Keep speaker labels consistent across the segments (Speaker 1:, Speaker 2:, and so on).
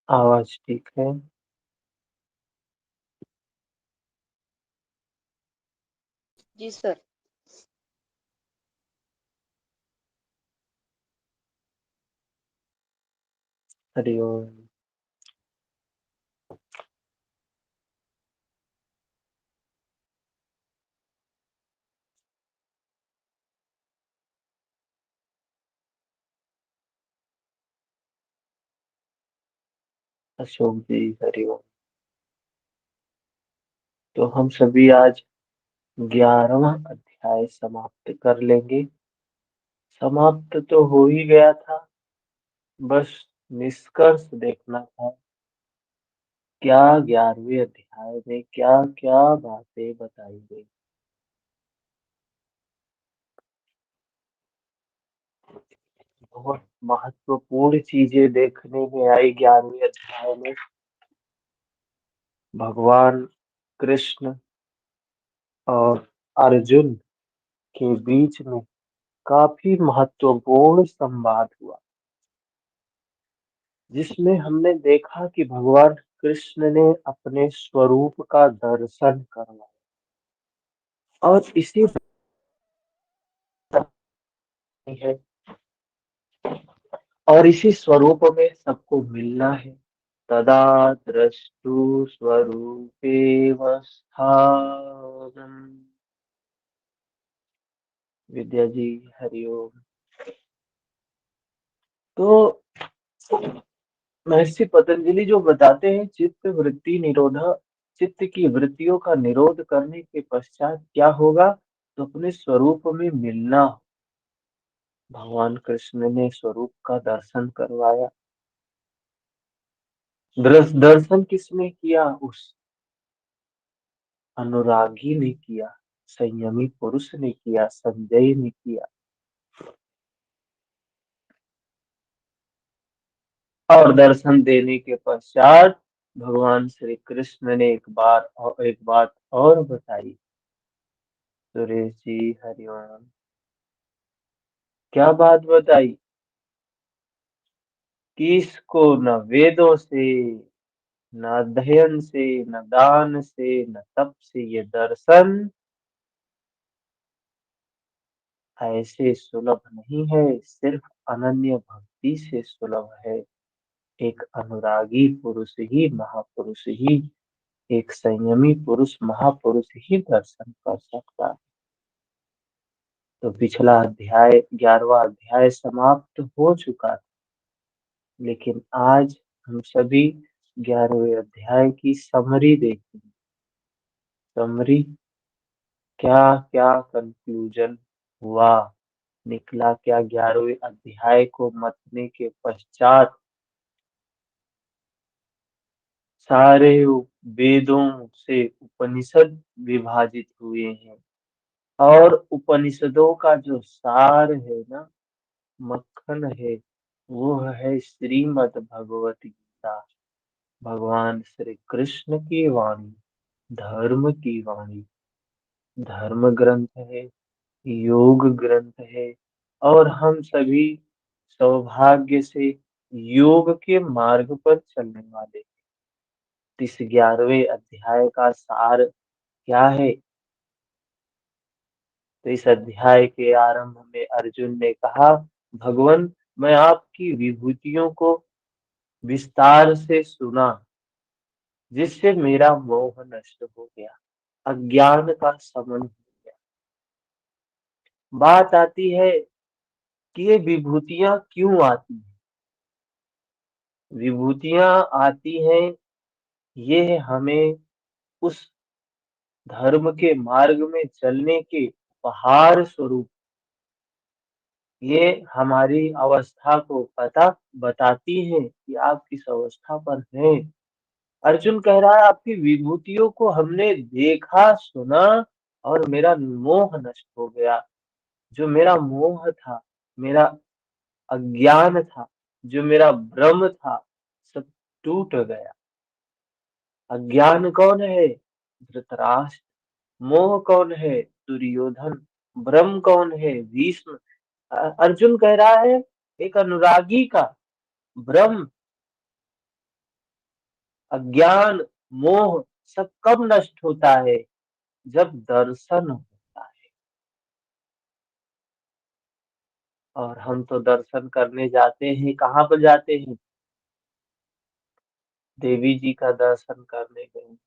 Speaker 1: आवाज ठीक है।
Speaker 2: जी सर।
Speaker 1: हरिओम। अशोक जी हरिओम। तो हम सभी आज 11वां अध्याय समाप्त कर लेंगे। समाप्त तो हो ही गया था, बस निष्कर्ष देखना था। क्या 11वें अध्याय में क्या क्या बातें बताई गई। बहुत महत्वपूर्ण चीजें देखने में आई 11वें अध्याय में। भगवान कृष्ण और अर्जुन के बीच में काफी महत्वपूर्ण संवाद हुआ, जिसमें हमने देखा कि भगवान कृष्ण ने अपने स्वरूप का दर्शन करवाया और इसी है और इसी स्वरूप में सबको मिलना है। तदा द्रष्टु स्वरूपेव स्थानम। विद्या जी हरिओम। तो महर्षि पतंजलि जो बताते हैं, चित्त वृत्ति निरोधा, चित्त की वृत्तियों का निरोध करने के पश्चात क्या होगा, तो अपने स्वरूप में मिलना। भगवान कृष्ण ने स्वरूप का दर्शन करवाया। दर्शन किसने किया? उस अनुरागी ने किया, संयमी पुरुष ने किया, संजय ने किया। और दर्शन देने के पश्चात भगवान श्री कृष्ण ने एक बात और बताई। सुरेश जी हरिओम। क्या बात बताई? कि इसको न वेदों से, न अध्ययन से, न दान से, न तप से ये दर्शन ऐसे सुलभ नहीं है, सिर्फ अनन्य भक्ति से सुलभ है। एक अनुरागी पुरुष ही, महापुरुष ही, एक संयमी पुरुष, महापुरुष ही दर्शन कर सकता है। तो पिछला अध्याय 11वां अध्याय समाप्त हो चुका था, लेकिन आज हम सभी 11वें अध्याय की समरी देखेंगे। समरी, क्या क्या कंक्लूजन हुआ, निकला क्या 11वें अध्याय को मतने के पश्चात। सारे वेदों से उपनिषद विभाजित हुए हैं और उपनिषदों का जो सार है ना, मक्खन है, वो है श्रीमद् भगवत गीता। भगवान श्री कृष्ण की वाणी, धर्म की वाणी, धर्म ग्रंथ है, योग ग्रंथ है। और हम सभी सौभाग्य से योग के मार्ग पर चलने वाले। इस 11वें अध्याय का सार क्या है? तो इस अध्याय के आरंभ में अर्जुन ने कहा, भगवान, मैं आपकी विभूतियों को विस्तार से सुना, जिससे मेरा मोह नष्ट हो गया, अज्ञान का शमन हो गया। बात आती है कि ये विभूतियां क्यों आती हैं? विभूतियां आती हैं, ये हमें उस धर्म के मार्ग में चलने के उपहार स्वरूप, ये हमारी अवस्था को पता बताती है कि आप किस अवस्था पर हैं। अर्जुन कह रहा है, आपकी विभूतियों को हमने देखा सुना और मेरा मोह नष्ट हो गया। जो मेरा मोह था, मेरा अज्ञान था, जो मेरा भ्रम था, सब टूट गया। अज्ञान कौन है? धृतराष्ट्र। मोह कौन है? दुर्योधन। भ्रम कौन है? भीष्म। अर्जुन कह रहा है, एक अनुरागी का भ्रम अज्ञान, मोह सब कब नष्ट होता है? जब दर्शन होता है। और हम तो दर्शन करने जाते हैं, कहाँ पर जाते हैं? देवी जी का दर्शन करने गए,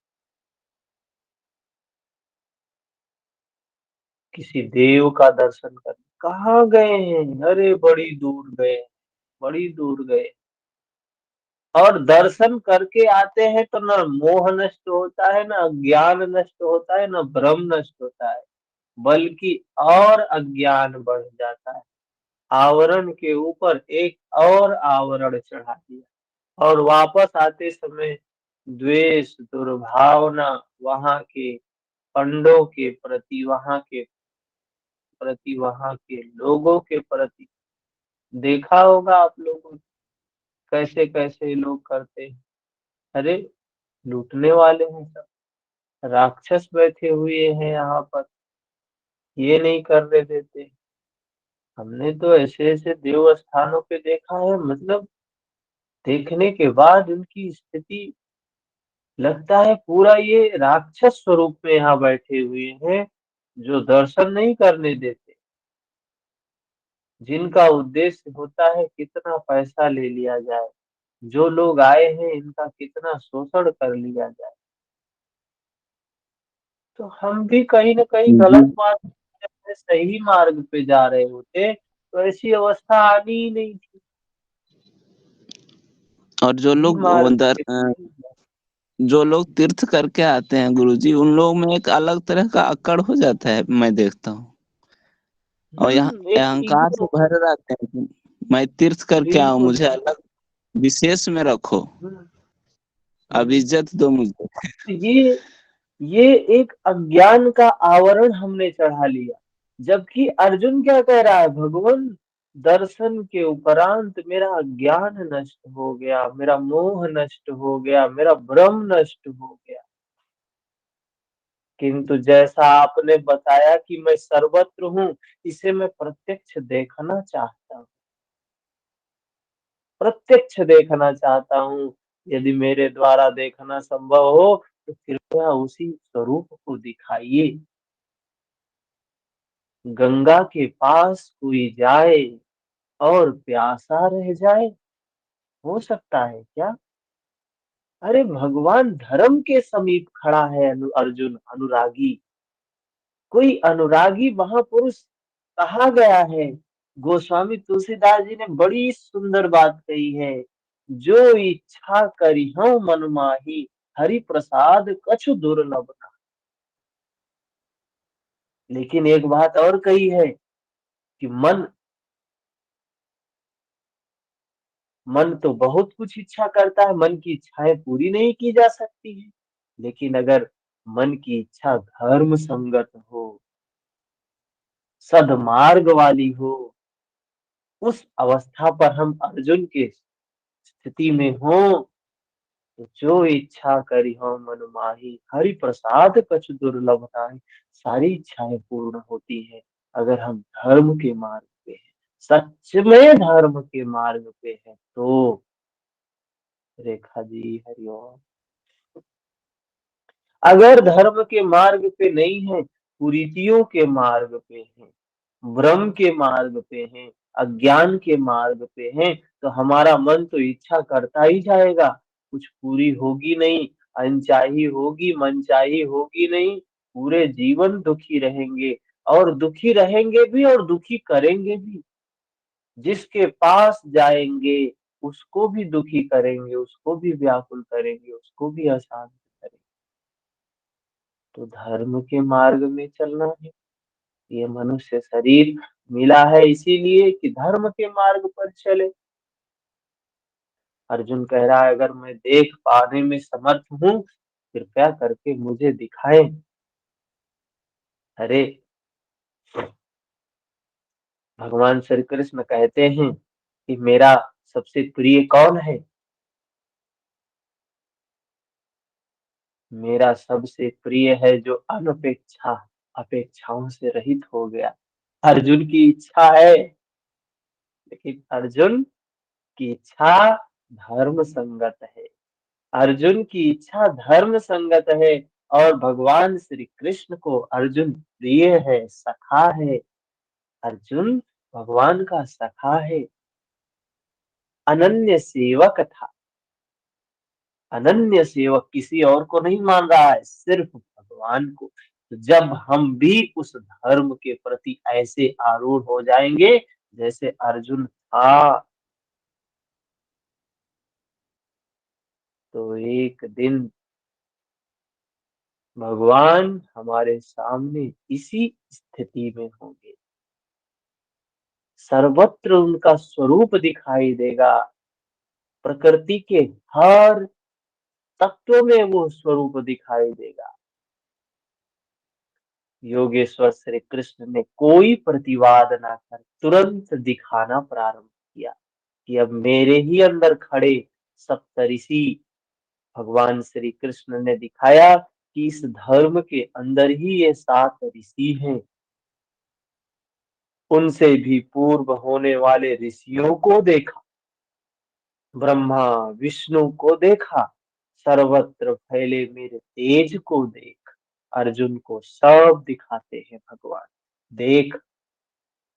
Speaker 1: किसी देव का दर्शन करने कहाँ गए हैं? अरे बड़ी दूर गए, बड़ी दूर गए। और दर्शन करके आते हैं तो न मोह नष्ट होता है, न ज्ञान नष्ट होता है, न भ्रम नष्ट होता है, बल्कि और अज्ञान बढ़ जाता है। आवरण के ऊपर एक और आवरण चढ़ा दिया। और वापस आते समय द्वेष, दुर्भावना वहां के पंडों के प्रति, वहां के लोगों के प्रति देखा होगा आप लोगों ने, कैसे कैसे लोग करते हैं। अरे लूटने वाले हैं सब, राक्षस बैठे हुए हैं यहाँ पर, ये नहीं करने देते। हमने तो ऐसे ऐसे देव स्थानों पे देखा है, मतलब देखने के बाद उनकी स्थिति लगता है पूरा ये राक्षस स्वरूप में यहाँ बैठे हुए हैं, जो दर्शन नहीं करने देते, जिनका उद्देश्य होता है कितना पैसा ले लिया जाए, जो लोग आए हैं इनका कितना शोषण कर लिया जाए। तो हम भी कहीं न कहीं
Speaker 3: जी।
Speaker 1: गलत मार्ग पे, अपने सही मार्ग पे जा रहे होते तो ऐसी अवस्था आनी ही नहीं थी।
Speaker 3: और
Speaker 1: सही मार्ग पे
Speaker 3: जो लोग तीर्थ करके आते हैं गुरुजी, उन लोगों में एक अलग तरह का अक्कड़ हो जाता है, मैं देखता हूँ। और यहाँ
Speaker 1: एक
Speaker 3: अहंकार से
Speaker 1: ईगो।
Speaker 3: भरे रहते हैं कि मैं तीर्थ करके आऊँ,
Speaker 1: बिल्कुल।
Speaker 3: मुझे अलग विशेष में रखो,
Speaker 1: हम्म,
Speaker 3: अब
Speaker 1: हम्म।
Speaker 3: इज्जत दो मुझे।
Speaker 1: तो ये एक अज्ञान का आवरण हमने चढ़ा लिया। जबकि अर्जुन क्या कह रहा है? भगवान, दर्शन के उपरांत मेरा अज्ञान नष्ट हो गया, मेरा मोह नष्ट हो गया, मेरा भ्रम नष्ट हो गया। किंतु जैसा आपने बताया कि मैं सर्वत्र हूँ, इसे मैं प्रत्यक्ष देखना चाहता हूँ, प्रत्यक्ष देखना चाहता हूँ। यदि मेरे द्वारा देखना संभव हो तो कृपया उसी स्वरूप को दिखाइए। गंगा के पास कोई जाए और प्यासा रह जाए, हो सकता है क्या? अरे भगवान धर्म के समीप खड़ा है, अर्जुन अनुरागी, कोई अनुरागी महापुरुष कहा गया है। गोस्वामी तुलसीदास जी ने बड़ी सुंदर बात कही है, जो इच्छा करिहु मन माही, हरि प्रसाद कछु दुर्लभ ना। लेकिन एक बात और कही है कि मन तो बहुत कुछ इच्छा करता है, मन की इच्छाएं पूरी नहीं की जा सकती है। लेकिन अगर मन की इच्छा धर्म संगत हो, सदमार्ग वाली हो, उस अवस्था पर हम अर्जुन के स्थिति में हो, तो जो इच्छा करी हो मन माही, हरि प्रसाद कछु दुर्लभ नाहि। सारी इच्छाएं पूर्ण होती है अगर हम धर्म के मार्ग पे हैं, सच में धर्म के मार्ग पे है तो। रेखा जी हरिओम। अगर धर्म के मार्ग पे नहीं है, कुरीतियों के मार्ग पे हैं, भ्रम के मार्ग पे हैं, अज्ञान के मार्ग पे हैं, तो हमारा मन तो इच्छा करता ही जाएगा, कुछ पूरी होगी नहीं, अनचाही होगी, मनचाही होगी नहीं, पूरे जीवन दुखी रहेंगे। और दुखी रहेंगे भी और दुखी करेंगे भी। जिसके पास जाएंगे उसको भी दुखी करेंगे, उसको भी व्याकुल करेंगे, उसको भी अशांत करेंगे। तो धर्म के मार्ग में चलना है। ये मनुष्य शरीर मिला है इसीलिए कि धर्म के मार्ग पर चले। अर्जुन कह रहा है अगर मैं देख पाने में समर्थ हूँ, कृपया करके मुझे दिखाएं। अरे भगवान श्री कृष्ण कहते हैं कि मेरा सबसे प्रिय कौन है? मेरा सबसे प्रिय है जो अनपेक्षा, अपेक्षाओं से रहित हो गया। अर्जुन की इच्छा है, लेकिन अर्जुन की इच्छा धर्म संगत है। अर्जुन की इच्छा धर्म संगत है और भगवान श्री कृष्ण को अर्जुन प्रिय है, सखा है। अर्जुन भगवान का सखा है, अनन्य सेवक था। अनन्य सेवक किसी और को नहीं मान रहा है, सिर्फ भगवान को। तो जब हम भी उस धर्म के प्रति ऐसे आरूढ़ हो जाएंगे जैसे अर्जुन था, तो एक दिन भगवान हमारे सामने इसी स्थिति में होंगे। सर्वत्र उनका स्वरूप दिखाई देगा। प्रकृति के हर तत्व में वो स्वरूप दिखाई देगा। योगेश्वर श्री कृष्ण ने कोई प्रतिवाद ना कर तुरंत दिखाना प्रारंभ किया कि अब मेरे ही अंदर खड़े सप्तऋषि, भगवान श्री कृष्ण ने दिखाया कि इस धर्म के अंदर ही ये 7 ऋषि हैं। उनसे भी पूर्व होने वाले ऋषियों को देखा, ब्रह्मा विष्णु को देखा, सर्वत्र फैले मेरे तेज को देख। अर्जुन को सब दिखाते हैं भगवान, देख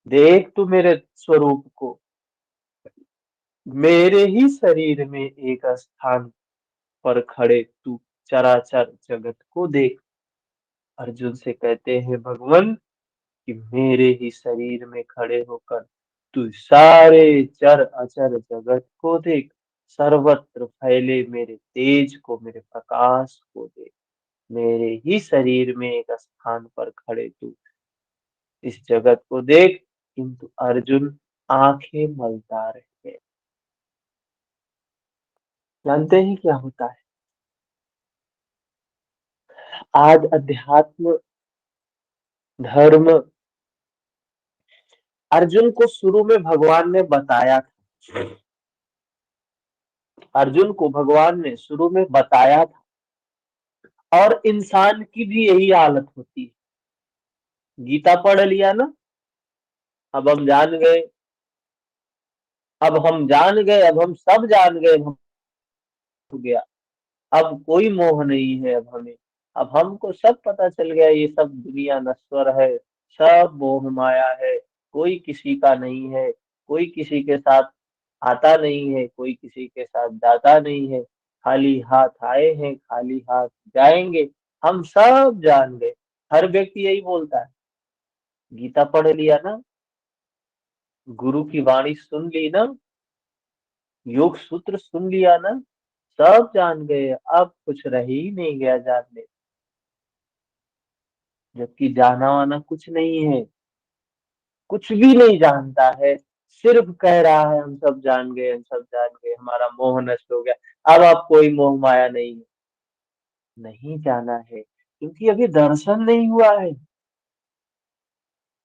Speaker 1: देख तू मेरे स्वरूप को, मेरे ही शरीर में एक स्थान पर खड़े तू चराचर जगत को देख। अर्जुन से कहते हैं भगवान कि मेरे ही शरीर में खड़े होकर तू सारे चर अचर जगत को देख, सर्वत्र फैले मेरे तेज को, मेरे प्रकाश को देख। मेरे ही शरीर में एक स्थान पर खड़े तू इस जगत को देख। किंतु अर्जुन आंखें मलता रह गए। जानते हैं क्या होता है? आज अध्यात्म धर्म अर्जुन को शुरू में भगवान ने बताया था। अर्जुन को भगवान ने शुरू में बताया था, और इंसान की भी यही हालत होती है। गीता पढ़ लिया ना, अब हम जान गए, अब हम जान गए, अब हम सब जान गए, हो गया। अब कोई मोह नहीं है अब हमें। अब हमको सब पता चल गया, ये सब दुनिया नश्वर है, सब मोह माया है। कोई किसी का नहीं है, कोई किसी के साथ आता नहीं है, कोई किसी के साथ जाता नहीं है। खाली हाथ आए हैं, खाली हाथ जाएंगे। हम सब जान गए। हर व्यक्ति यही बोलता है। गीता पढ़ लिया ना, गुरु की वाणी सुन ली ना, योग सूत्र सुन लिया ना, सब जान गए। अब कुछ रह ही नहीं गया जानने, जबकि जाना वाना कुछ नहीं है, कुछ भी नहीं जानता है। सिर्फ कह रहा है हम सब जान गए, हम सब जान गए, हमारा मोह नष्ट हो गया। अब आप कोई मोह माया नहीं है। नहीं जाना है क्योंकि अभी दर्शन नहीं हुआ है,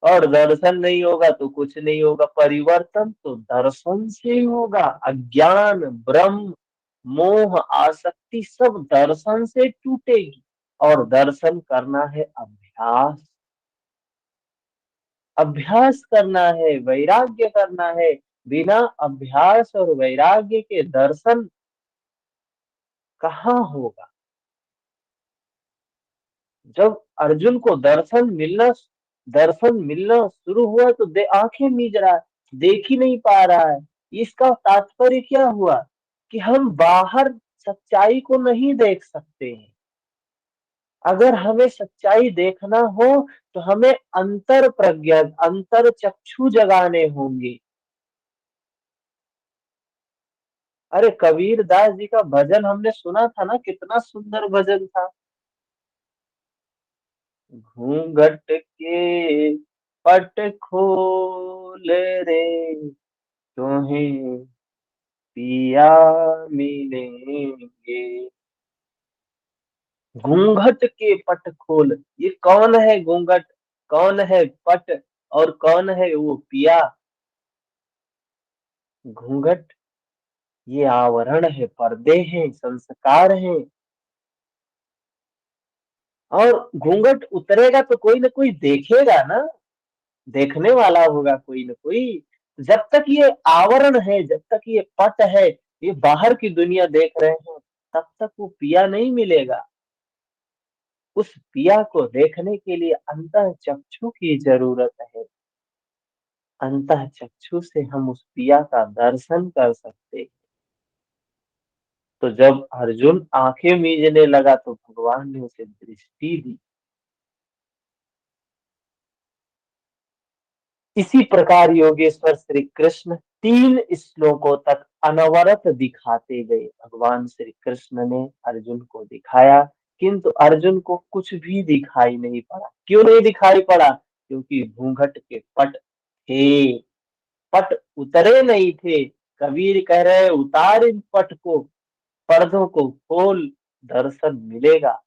Speaker 1: और दर्शन नहीं होगा तो कुछ नहीं होगा। परिवर्तन तो दर्शन से ही होगा। अज्ञान, ब्रह्म, मोह, आसक्ति सब दर्शन से टूटेगी। और दर्शन करना है अभ्यास, अभ्यास करना है, वैराग्य करना है। बिना अभ्यास और वैराग्य के दर्शन कहाँ होगा? जब अर्जुन को दर्शन मिलना शुरू हुआ तो आंखें मीच रहा है, देख ही नहीं पा रहा है। इसका तात्पर्य क्या हुआ कि हम बाहर सच्चाई को नहीं देख सकते हैं। अगर हमें सच्चाई देखना हो तो हमें अंतर प्रज्ञा, अंतर चक्षु जगाने होंगे। अरे कबीर दास जी का भजन हमने सुना था ना, कितना सुंदर भजन था। घूंघट के पट खोल रे, तुम्हें पिया मिलेंगे। घूंघट के पट खोल, ये कौन है घूंघट, कौन है पट, और कौन है वो पिया? घूंघट ये आवरण है, पर्दे हैं, संस्कार हैं। और घूंघट उतरेगा तो कोई ना कोई देखेगा ना, देखने वाला होगा कोई ना कोई। जब तक ये आवरण है, जब तक ये पट है, ये बाहर की दुनिया देख रहे हैं, तब तक वो पिया नहीं मिलेगा। उस पिया को देखने के लिए अंतःचक्षु की जरूरत है। अंतःचक्षु से हम उस पिया का दर्शन कर सकते हैं। तो जब अर्जुन आंखें मीचने लगा तो भगवान ने उसे दृष्टि दी। इसी प्रकार योगेश्वर श्री कृष्ण 3 श्लोकों तक अनवरत दिखाते गए। भगवान श्री कृष्ण ने अर्जुन को दिखाया, किंतु अर्जुन को कुछ भी दिखाई नहीं पड़ा। क्यों नहीं दिखाई पड़ा? क्योंकि घूंघट के पट थे, पट उतरे नहीं थे। कबीर कह रहे उतार इन पट को, पर्दों को खोल, दर्शन मिलेगा।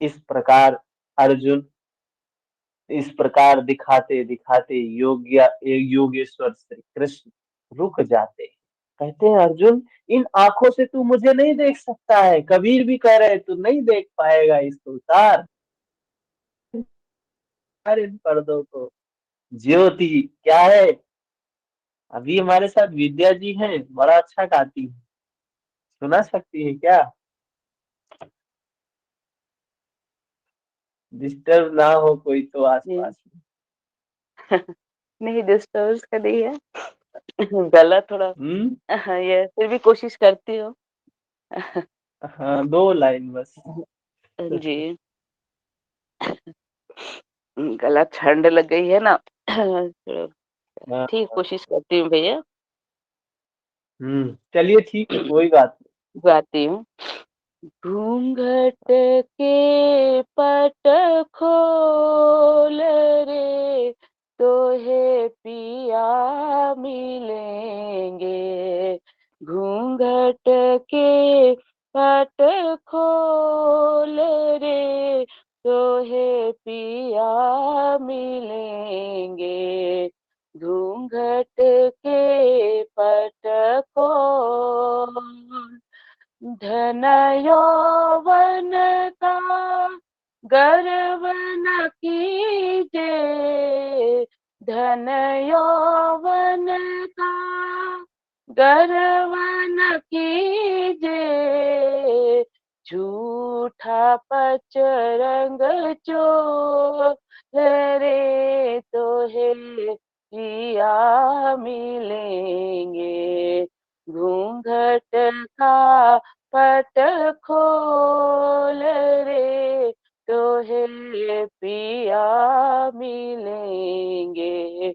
Speaker 1: इस प्रकार अर्जुन इस प्रकार दिखाते दिखाते योगेश्वर श्री कृष्ण रुक जाते हैं। कहते हैं अर्जुन, इन आंखों से तू मुझे नहीं देख सकता है। कबीर भी कह रहे तू नहीं देख पाएगा, इसको उतार, इन पर्दों को। ज्योति क्या है? अभी हमारे साथ विद्या जी हैं, बड़ा अच्छा गाती है, सुना सकती है क्या? डिस्टर्ब ना हो कोई तो आसपास में।
Speaker 2: नहीं, डिस्टर्ब का नहीं है। गला थोड़ा ये फिर भी कोशिश करती हूँ।
Speaker 1: हाँ, 2 लाइन बस।
Speaker 2: जी। गला ठंड लग गई है ना। चलो,
Speaker 1: हाँ,
Speaker 2: ठीक,
Speaker 1: हाँ।
Speaker 2: कोशिश करती हूँ भैया।
Speaker 1: चलिए ठीक है, कोई बात
Speaker 2: गाती हूँ। घूंघट के पट खोल रे, तो है पिया मिलेंगे। घूंघट के पट खोल रे, तो है पिया मिलेंगे। घूंघट के पट खोल, धन यौवन का गर्व न कीजे। धन यौवन का गर्व न कीजे। झूठा पचरंग चोर रे, तो है पिया मिलेंगे। घूंघट का पट खोल रे, तो है पिया मिलेंगे।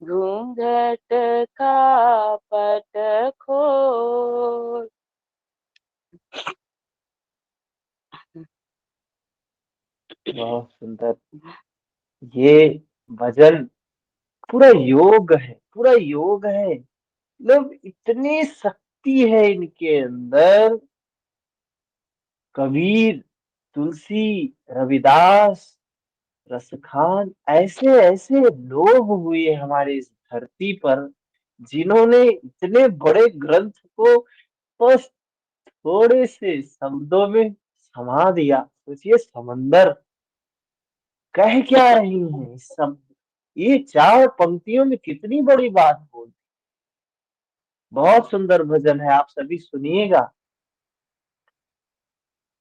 Speaker 2: घूंघट का पट खोल।
Speaker 1: बहुत सुंदर। ये भजन पूरा योग है, पूरा योग है। मतलब इतनी शक्ति है इनके अंदर। कबीर, तुलसी, रविदास, रसखान, ऐसे ऐसे लोग हुए हमारे इस धरती पर, जिन्होंने इतने बड़े ग्रंथ को बस थोड़े से शब्दों में समा दिया। सोचिए, समंदर कह क्या रही है इस सब, ये 4 पंक्तियों में कितनी बड़ी बात बोल। बहुत सुंदर भजन है, आप सभी सुनिएगा।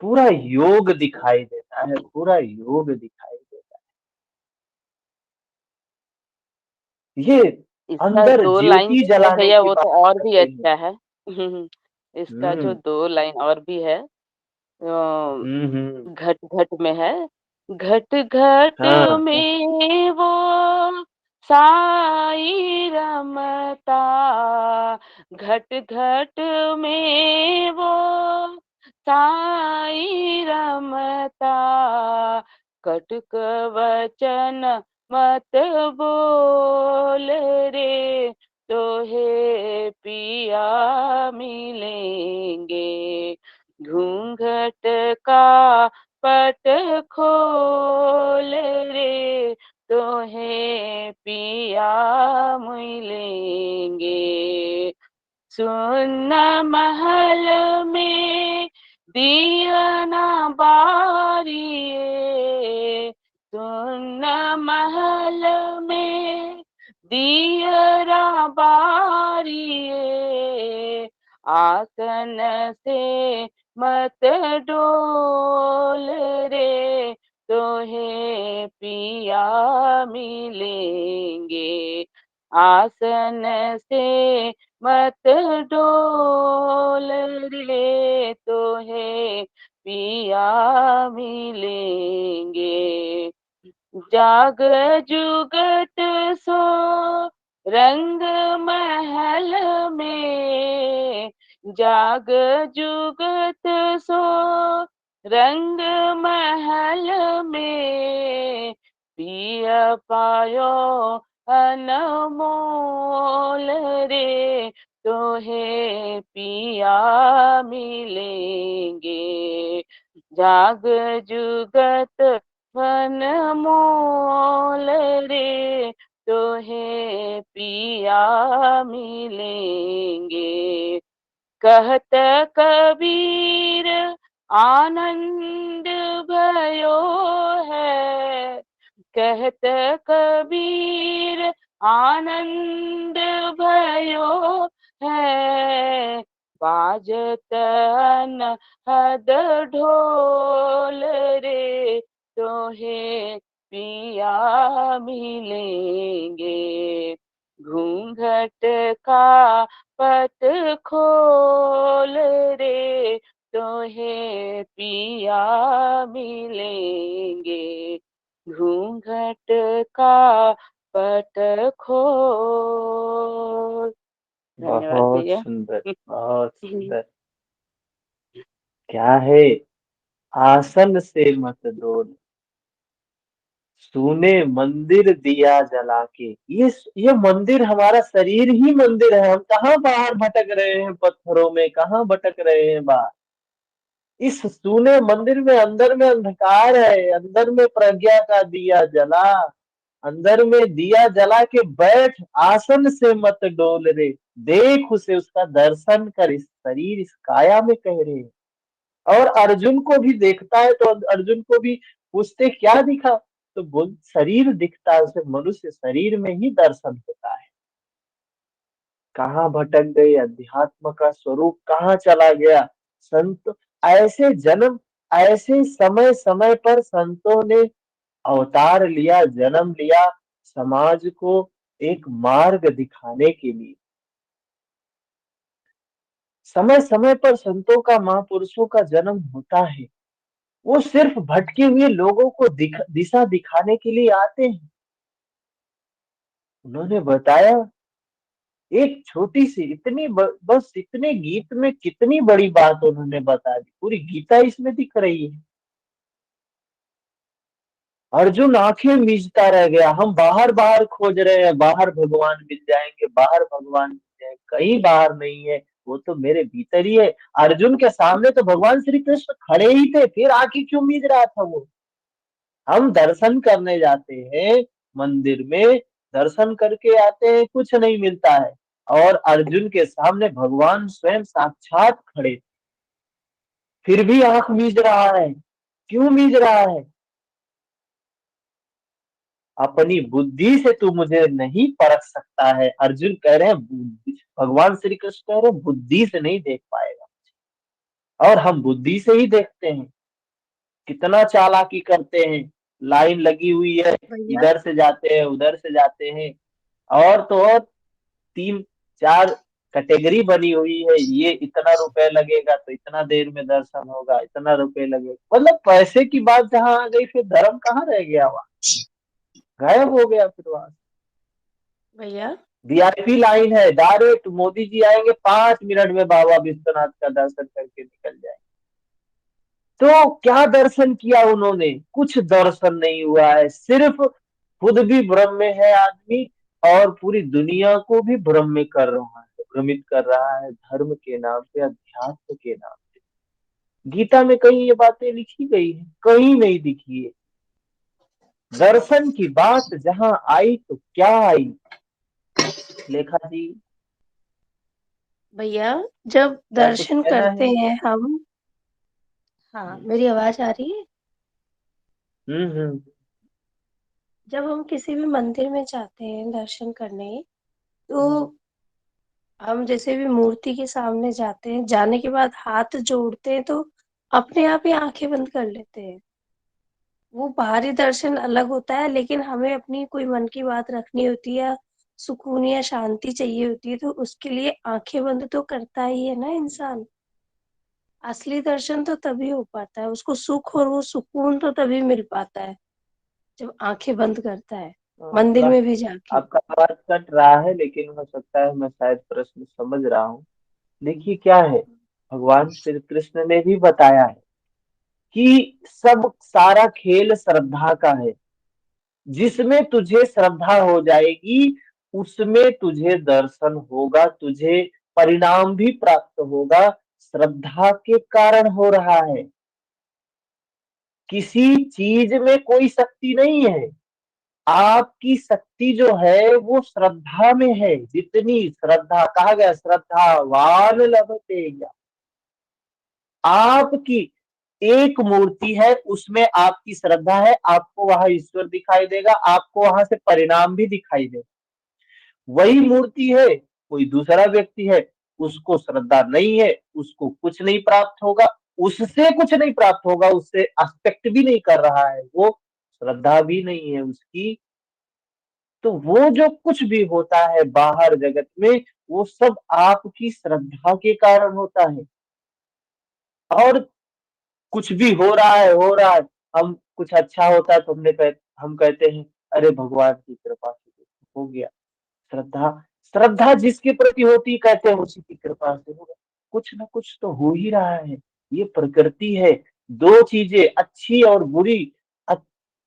Speaker 1: पूरा योग दिखाई देता है, पूरा योग दिखाई देता है। ये
Speaker 2: इसका
Speaker 1: अंदर
Speaker 2: 2 लाइन
Speaker 1: ज्योति
Speaker 2: जो है
Speaker 1: जलाने
Speaker 2: भैया,
Speaker 1: की
Speaker 2: वो तो
Speaker 1: बात
Speaker 2: और भी
Speaker 1: करते हैं।
Speaker 2: अच्छा है। इसका जो
Speaker 1: हम्म
Speaker 2: 2 लाइन और भी है,
Speaker 1: हम्म।
Speaker 2: घट घट में है। घट घट
Speaker 1: हाँ
Speaker 2: में वो साई रमता। घट घट में वो साई रमता। कटुक वचन मत बोल रे, तो हे पिया मिलेंगे। घूंघट का पट खोल रे, तो है पिया मिलेंगे। सुन महल में दिया ना बारिए। सुन महल में दिया बारिए। आसन से मत डोल रे, तोहे पिया मिलेंगे। आसन से मत डोल रे, तोहे पिया मिलेंगे। जाग जुगत सो रंग महल में, जाग जुगत सो रंग महल में, पिय पायो अनमोल रे, तोहे पिया मिलेंगे। जाग जुगत मन मोल रे, तोहे पिया मिलेंगे। कहत कबीर आनंद भयो है, कहत कबीर आनंद भयो है। बाजत अनहद ढोल रे, तोहे पिया मिलेंगे। घूंघट का पट खोल रे, तोहे पिया मिलेंगे। घूंघट का पट खोल। धन्यवाद
Speaker 1: बहुत
Speaker 2: भैया।
Speaker 1: सुंदर, बहुत सुंदर। क्या है? आसन से मत डोल, तूने मंदिर दिया जला के। ये मंदिर, हमारा शरीर ही मंदिर है। हम कहाँ बाहर भटक रहे हैं, पत्थरों में कहाँ भटक रहे हैं बाहर। इस सूने मंदिर में अंदर में अंधकार है, अंदर में प्रज्ञा का दिया जला, अंदर में दिया जला के बैठ, आसन से मत डोल रे। देख उसे, उसका दर्शन कर, इस शरीर इस काया में कह रहे हैं। और अर्जुन को भी देखता है तो अर्जुन को भी पूछते क्या दिखा, तो बोल शरीर दिखता है उसे, मनुष्य शरीर में ही दर्शन होता है। कहाँ भटक गए, अध्यात्म का स्वरूप कहाँ चला गया। संत ऐसे जन्म, ऐसे समय समय पर संतों ने अवतार लिया, जन्म लिया, समाज को एक मार्ग दिखाने के लिए। समय समय पर संतों का, महापुरुषों का जन्म होता है। वो सिर्फ भटके हुए लोगों को दिशा दिखाने के लिए आते हैं। उन्होंने बताया एक छोटी सी, बस इतने गीत में कितनी बड़ी बात उन्होंने बता दी, पूरी गीता इसमें दिख रही है। अर्जुन आंखें मीचता रह गया। हम बाहर बाहर खोज रहे हैं, बाहर भगवान मिल जाएंगे, बाहर भगवान मिल जाएंगे, कहीं बाहर नहीं है, वो तो मेरे भीतर ही है। अर्जुन के सामने तो भगवान श्री कृष्ण खड़े ही थे, फिर आंखें क्यों मीच रहा था वो। हम दर्शन करने जाते हैं मंदिर में, दर्शन करके आते हैं, कुछ नहीं मिलता है, और अर्जुन के सामने भगवान स्वयं साक्षात खड़े, फिर भी आंख मीच रहा है। क्यों मीच रहा है? अपनी बुद्धि से तू मुझे नहीं परख सकता है। अर्जुन कह रहे हैं भगवान श्री कृष्ण कह रहे हैं बुद्धि से नहीं देख पाएगा, और हम बुद्धि से ही देखते हैं। कितना चालाकी करते हैं, लाइन लगी हुई है,
Speaker 4: भैया
Speaker 1: इधर से जाते हैं, उधर से जाते हैं, और तो और 3 4 कैटेगरी बनी हुई है। ये इतना रुपए लगेगा तो इतना देर में दर्शन होगा, इतना रुपए लगेगा, मतलब पैसे की बात जहां आ गई, फिर धर्म कहाँ रह गया, वहां गायब हो गया फिर वहां।
Speaker 4: भैया
Speaker 1: वीआईपी लाइन है, डायरेक्ट मोदी जी आएंगे, 5 मिनट में बाबा विश्वनाथ का दर्शन करके निकल जाएंगे। तो क्या दर्शन किया उन्होंने? कुछ दर्शन नहीं हुआ है, सिर्फ खुद भी भ्रम में है आदमी, और पूरी दुनिया को भी भ्रम में कर रहा है, भ्रमित कर रहा है, धर्म के नाम पे, अध्यात्म के नाम पे। गीता में कहीं ये बातें लिखी गई है? कहीं नहीं दिखी है। दर्शन की बात जहां आई तो क्या आई, लेखा जी?
Speaker 4: भैया जब
Speaker 1: क्या कुछ
Speaker 4: दर्शन
Speaker 1: कहना
Speaker 4: करते
Speaker 1: है?
Speaker 4: हैं हम, हाँ मेरी आवाज आ रही है।
Speaker 1: हम्म।
Speaker 4: जब हम किसी भी मंदिर में जाते हैं दर्शन करने, तो
Speaker 1: हम्म।
Speaker 4: हम जैसे भी मूर्ति के सामने जाते हैं, जाने के बाद हाथ जोड़ते हैं तो अपने आप ही आंखें बंद कर लेते हैं। वो बाहरी दर्शन अलग होता है, लेकिन हमें अपनी कोई मन की बात रखनी होती है, सुकून या शांति चाहिए होती है, तो उसके लिए आंखें बंद तो करता ही है ना इंसान। असली दर्शन तो तभी हो पाता है, उसको सुख और वो सुकून तो तभी मिल पाता है जब आंखें बंद करता है, मंदिर
Speaker 1: थोड़ा
Speaker 4: में भी जाके।
Speaker 1: आपका आवाज कट रहा है, लेकिन हो सकता है मैं शायद प्रश्न समझ रहा हूँ। देखिए क्या है, भगवान श्री कृष्ण ने भी बताया है कि सब सारा खेल श्रद्धा का है। जिसमें तुझे श्रद्धा हो जाएगी, उसमें तुझे दर्शन होगा, तुझे परिणाम भी प्राप्त होगा। श्रद्धा के कारण हो रहा है, किसी चीज में कोई शक्ति नहीं है। आपकी शक्ति जो है वो श्रद्धा में है। जितनी श्रद्धा, कहा गया श्रद्धावान लभते ज्ञान। आपकी एक मूर्ति है, उसमें आपकी श्रद्धा है, आपको वहां ईश्वर दिखाई देगा, आपको वहां से परिणाम भी दिखाई देगा। वही मूर्ति है, कोई दूसरा व्यक्ति है, उसको श्रद्धा नहीं है, उसको कुछ नहीं प्राप्त होगा, उससे कुछ नहीं प्राप्त होगा, उससे एक्सपेक्ट भी नहीं कर रहा है, वो श्रद्धा भी नहीं है उसकी। तो वो जो कुछ भी होता है बाहर जगत में, वो सब आपकी श्रद्धा के कारण होता है। और कुछ भी हो रहा है, हम कुछ अच्छा होता है तो हम कहते हैं अरे भगवान की कृपा से हो गया। श्रद्धा, श्रद्धा जिसके प्रति होती कहते हैं उसी की कृपा से होगा। कुछ ना कुछ तो हो ही रहा है, ये प्रकृति है। दो चीजें, अच्छी और बुरी,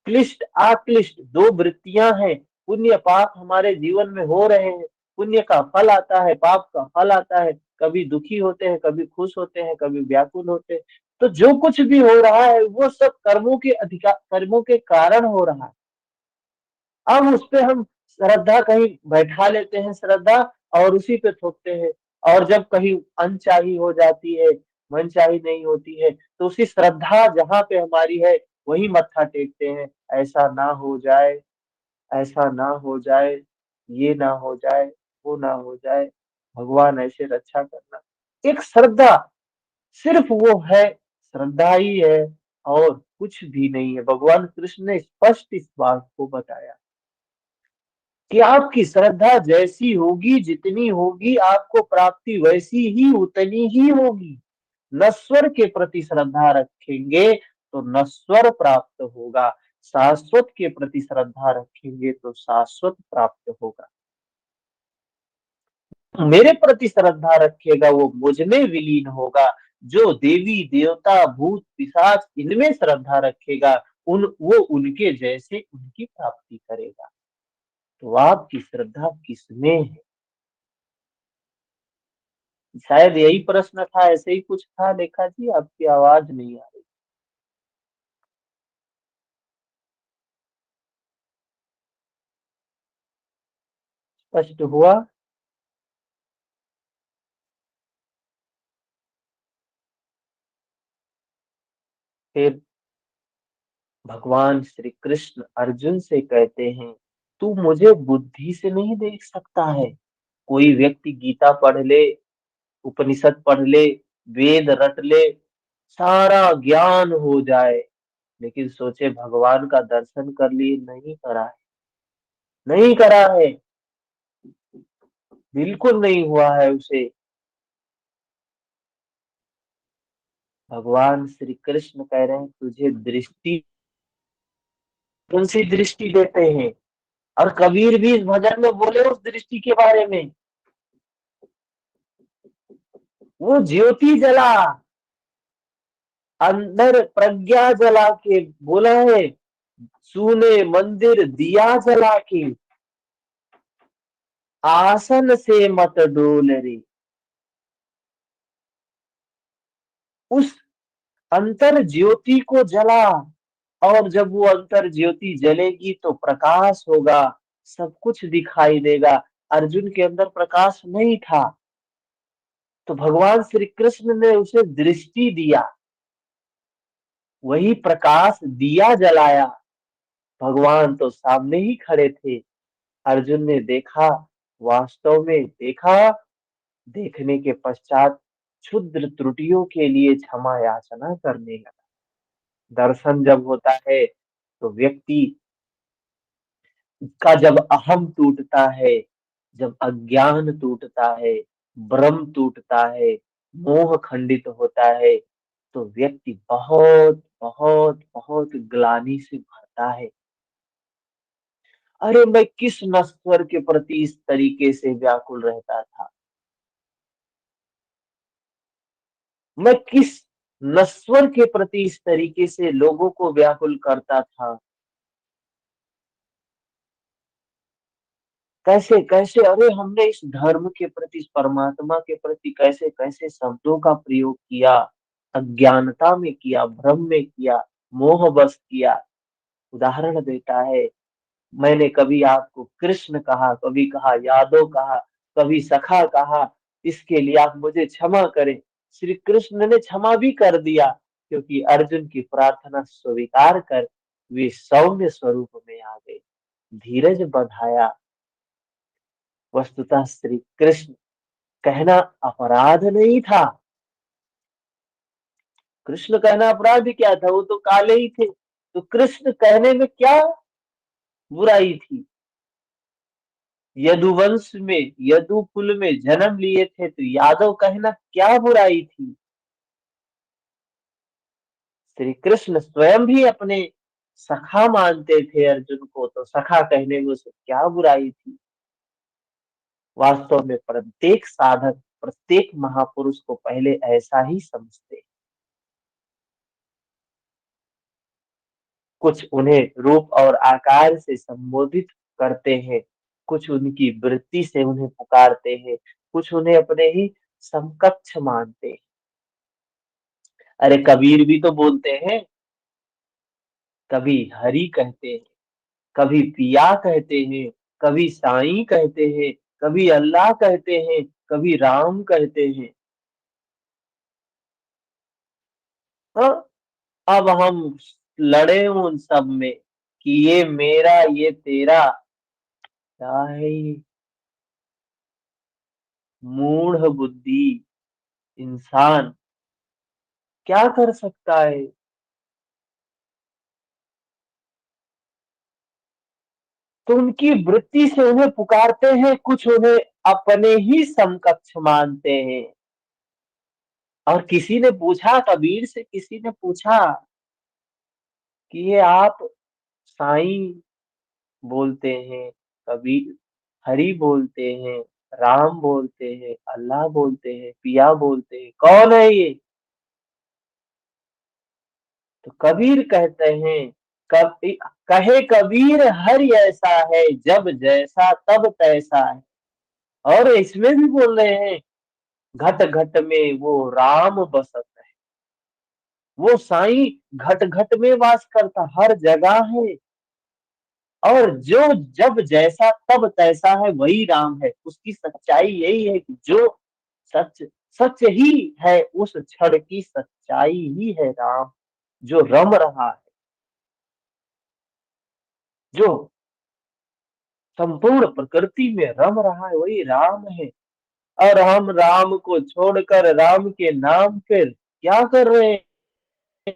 Speaker 1: क्लिष्ट आक्लिष्ट, दो वृत्तियां हैं। पुण्य पाप हमारे जीवन में हो रहे हैं, पुण्य का फल आता है, पाप का फल आता है। कभी दुखी होते हैं, कभी खुश होते हैं, कभी व्याकुल होते हैं। तो जो कुछ भी हो रहा है वो सब कर्मों के कारण हो रहा है। अब उस पे हम श्रद्धा कहीं बैठा लेते हैं, श्रद्धा, और उसी पे थोपते हैं। और जब कहीं अनचाही हो जाती है, मनचाही नहीं होती है, तो उसी श्रद्धा जहां पे हमारी है वही मत्था टेकते हैं। ऐसा ना हो जाए, ऐसा ना हो जाए, ये ना हो जाए, वो ना हो जाए, भगवान ऐसे रक्षा करना। एक श्रद्धा, सिर्फ वो है, श्रद्धा ही है, और कुछ भी नहीं है। भगवान कृष्ण ने स्पष्ट इस बात को बताया कि आपकी श्रद्धा जैसी होगी, जितनी होगी, आपको प्राप्ति वैसी ही उतनी ही होगी। नश्वर के प्रति श्रद्धा रखेंगे तो नश्वर प्राप्त होगा, शाश्वत के प्रति श्रद्धा रखेंगे तो शाश्वत प्राप्त होगा। मेरे प्रति श्रद्धा रखेगा वो मुझ में विलीन होगा। जो देवी देवता भूत पिशाच इनमें श्रद्धा रखेगा, वो उनके जैसे उनकी प्राप्ति करेगा। तो आपकी श्रद्धा किसमें है? शायद यही प्रश्न था, ऐसे ही कुछ था। लेखा जी आपकी आवाज नहीं आ रही। स्पष्ट हुआ? फिर भगवान श्री कृष्ण अर्जुन से कहते हैं, तू मुझे बुद्धि से नहीं देख सकता है। कोई व्यक्ति गीता पढ़ ले, उपनिषद पढ़ ले, वेद रट ले, सारा ज्ञान हो जाए, लेकिन सोचे भगवान का दर्शन कर लिए, नहीं करा है, नहीं करा है, बिल्कुल नहीं हुआ है उसे। भगवान श्री कृष्ण कह रहे हैं तुझे दृष्टि, कौन सी दृष्टि देते हैं? और कबीर भी इस भजन में बोले उस दृष्टि के बारे में। वो ज्योति जला, अंदर प्रज्ञा जला के बोला है, सूने मंदिर दिया जला के, आसन से मत डोल रे। उस अंतर ज्योति को जला, और जब वो अंतर ज्योति जलेगी तो प्रकाश होगा, सब कुछ दिखाई देगा। अर्जुन के अंदर प्रकाश नहीं था, तो भगवान श्री कृष्ण ने उसे दृष्टि दिया, वही प्रकाश दिया जलाया। भगवान तो सामने ही खड़े थे। अर्जुन ने देखा, वास्तव में देखा देखने के पश्चात क्षुद्र त्रुटियों के लिए क्षमा याचना करने लगा। दर्शन जब होता है तो व्यक्ति का जब अहम टूटता है, जब अज्ञान टूटता है, भ्रम टूटता है, मोह खंडित होता है, तो व्यक्ति बहुत बहुत बहुत ग्लानि से भरता है। अरे मैं किस नश्वर के प्रति इस तरीके से व्याकुल रहता था, मैं किस नश्वर के प्रति इस तरीके से लोगों को व्याकुल करता था। कैसे कैसे, अरे हमने इस धर्म के प्रति, इस परमात्मा के प्रति कैसे कैसे शब्दों का प्रयोग किया, अज्ञानता में किया, भ्रम में किया, मोहवश किया। उदाहरण देता है, मैंने कभी आपको कृष्ण कहा, कभी कहा यादव कहा, कभी सखा कहा, इसके लिए आप मुझे क्षमा करें। श्री कृष्ण ने क्षमा भी कर दिया, क्योंकि अर्जुन की प्रार्थना स्वीकार कर वे सौम्य स्वरूप में आ गए, धीरज बधाया। वस्तुतः श्री कृष्ण कहना अपराध नहीं था। कृष्ण कहना अपराध क्या था, वो तो काले ही थे, तो कृष्ण कहने में क्या बुराई थी। यदुवंश में, यदुकुल में जन्म लिए थे, तो यादव कहना क्या बुराई थी। श्री कृष्ण स्वयं भी अपने सखा मानते थे अर्जुन को, तो सखा कहने में उसे क्या बुराई थी। वास्तव में प्रत्येक साधक, प्रत्येक महापुरुष को पहले ऐसा ही समझते। कुछ उन्हें रूप और आकार से संबोधित करते हैं, कुछ उनकी वृत्ति से उन्हें पुकारते हैं, कुछ उन्हें अपने ही समकक्ष मानते हैं। अरे कबीर भी तो बोलते हैं, कभी हरि कहते हैं, कभी पिया कहते हैं, कभी साईं कहते हैं, कभी अल्लाह कहते हैं, कभी राम कहते हैं। हाँ, अब हम लड़े उन सब में कि ये मेरा ये तेरा, क्या है ये मूढ़ बुद्धि। इंसान क्या कर सकता है। तो उनकी वृत्ति से उन्हें पुकारते हैं, कुछ उन्हें अपने ही समकक्ष मानते हैं। और किसी ने पूछा, कबीर से किसी ने पूछा कि ये आप साईं बोलते हैं, कबीर हरि बोलते हैं, राम बोलते हैं, अल्लाह बोलते हैं, पिया बोलते हैं, कौन है ये। तो कबीर कहते हैं, कबीर कहे कबीर हरि ऐसा है, जब जैसा तब तैसा है। और इसमें भी बोल रहे हैं, घट घट में वो राम बसत है। वो साईं घट घट में वास करता, हर जगह है। और जो जब जैसा तब तैसा है वही राम है। उसकी सच्चाई यही है कि जो सच सच ही है, उस क्षण की सच्चाई ही है राम। जो रम रहा है, जो संपूर्ण प्रकृति में रम रहा है, वही राम है। और हम राम को छोड़कर राम के नाम पर क्या कर रहे हैं,